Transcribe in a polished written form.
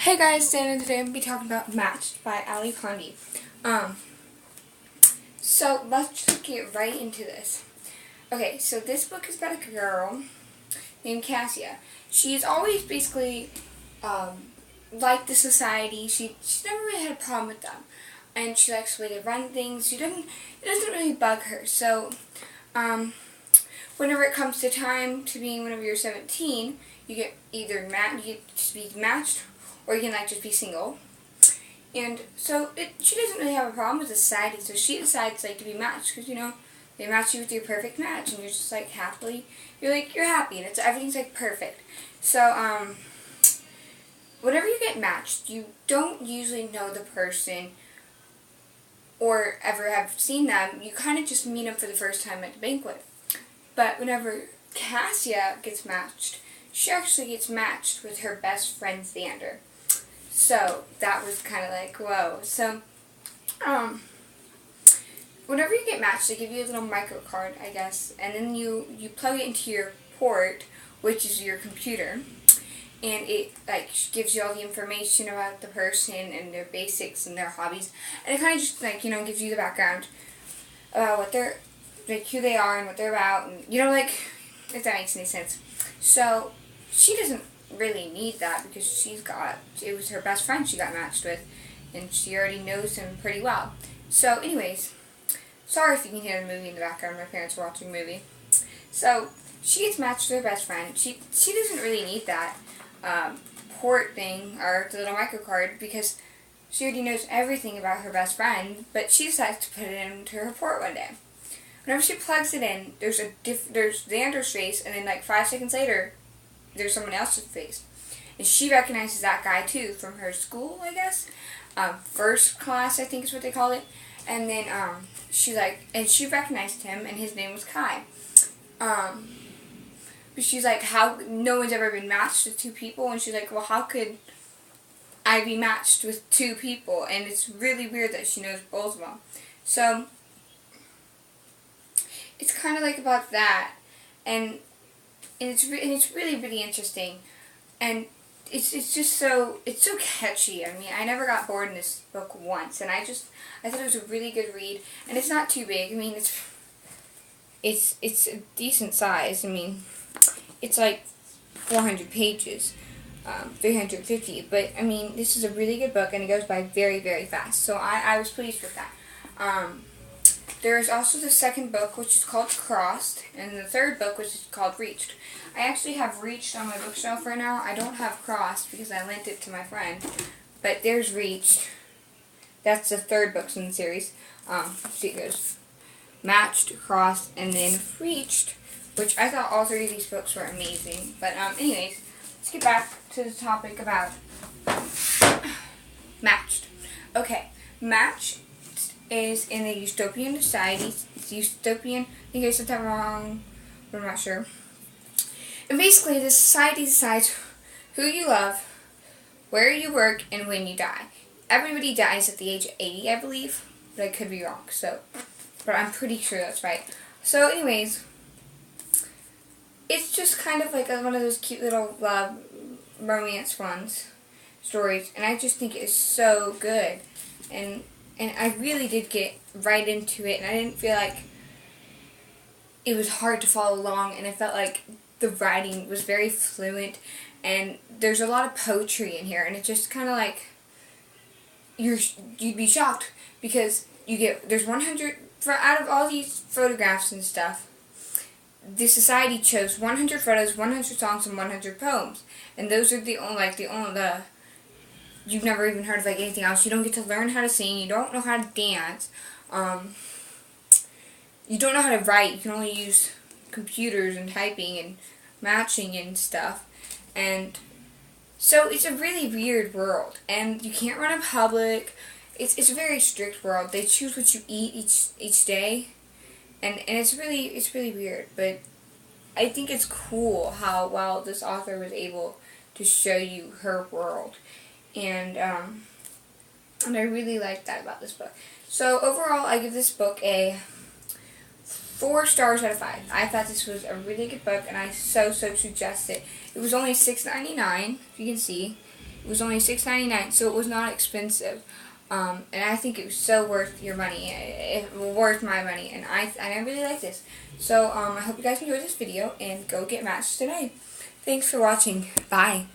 Hey guys, Dan, and today I'm going to be talking about Matched by Ali Condi. So let's just get right into this. Okay, so this book is about a girl named Cassia. She's always basically liked the society. She's never really had a problem with them, and she likes the way they run things. It doesn't really bug her. So whenever it comes to time to being whenever you're 17, you get either you get to be matched, or you can just be single. And so she doesn't really have a problem with the society, so she decides to be matched because they match you with your perfect match, and you're just happily you're happy, and everything's perfect. So whenever you get matched, you don't usually know the person or ever have seen them. You kind of just meet them for the first time at the banquet. But whenever Cassia gets matched, she actually gets matched with her best friend Xander. So that was kind of whoa. So whenever you get matched, they give you a little micro card, I guess, and then you plug it into your port, which is your computer, and it gives you all the information about the person and their basics and their hobbies, and it kind of just gives you the background about what they're who they are and what they're about, and if that makes any sense. So she doesn't really need that because it was her best friend she got matched with, and she already knows him pretty well. So anyways, sorry if you can hear the movie in the background. My parents are watching a movie. So she gets matched with her best friend. She doesn't really need that port thing or the little microcard because she already knows everything about her best friend, but she decides to put it into her port one day. Whenever she plugs it in, there's Xander's face, and then 5 seconds later, there's someone else's face. And she recognizes that guy too from her school, I guess. First class, I think is what they call it. And then she recognized him, and his name was Kai. But she's how no one's ever been matched with two people, and she's well, how could I be matched with two people? And it's really weird that she knows both of them. So it's kind of about that, and it's really, really interesting, and it's so catchy. I mean, I never got bored in this book once, and I thought it was a really good read, and it's not too big. I mean, it's a decent size. I mean, it's 400 pages, 350, but I mean, this is a really good book, and it goes by very, very fast. So I was pleased with that. There is also the second book, which is called Crossed, and the third book, which is called Reached. I actually have Reached on my bookshelf right now. I don't have Crossed because I lent it to my friend, but there's Reached. That's the third book in the series. See, it goes Matched, Crossed, and then Reached, which I thought all three of these books were amazing. But anyways, let's get back to the topic about Matched. Okay, Matched is in a utopian society. It's utopian. I think I said that wrong, but I'm not sure. And basically, the society decides who you love, where you work, and when you die. Everybody dies at the age of 80, I believe, but I could be wrong. But I'm pretty sure that's right. So, anyways, it's just kind of one of those cute little love romance stories, and I just think it's so good, and I really did get right into it, and I didn't feel it was hard to follow along, and I felt the writing was very fluent, and there's a lot of poetry in here, and it just kind of you'd be shocked because there's 100 out of all these photographs and stuff. The society chose 100 photos, 100 songs, and 100 poems, and those are the you've never even heard of anything else. You don't get to learn how to sing. You don't know how to dance. You don't know how to write. You can only use computers and typing and matching and stuff. And so it's a really weird world. And you can't run in public. It's a very strict world. They choose what you eat each day. And it's really weird. But I think it's cool how well this author was able to show you her world. And I really like that about this book. So overall, I give this book a 4 stars out of 5. I thought this was a really good book, and I so suggest it. It was only $6.99, if you can see, It was only $6.99, so it was not expensive. And I think it was so worth your money, worth my money, and I really like this. So I hope you guys enjoyed this video, and go get matched today. Thanks for watching. Bye.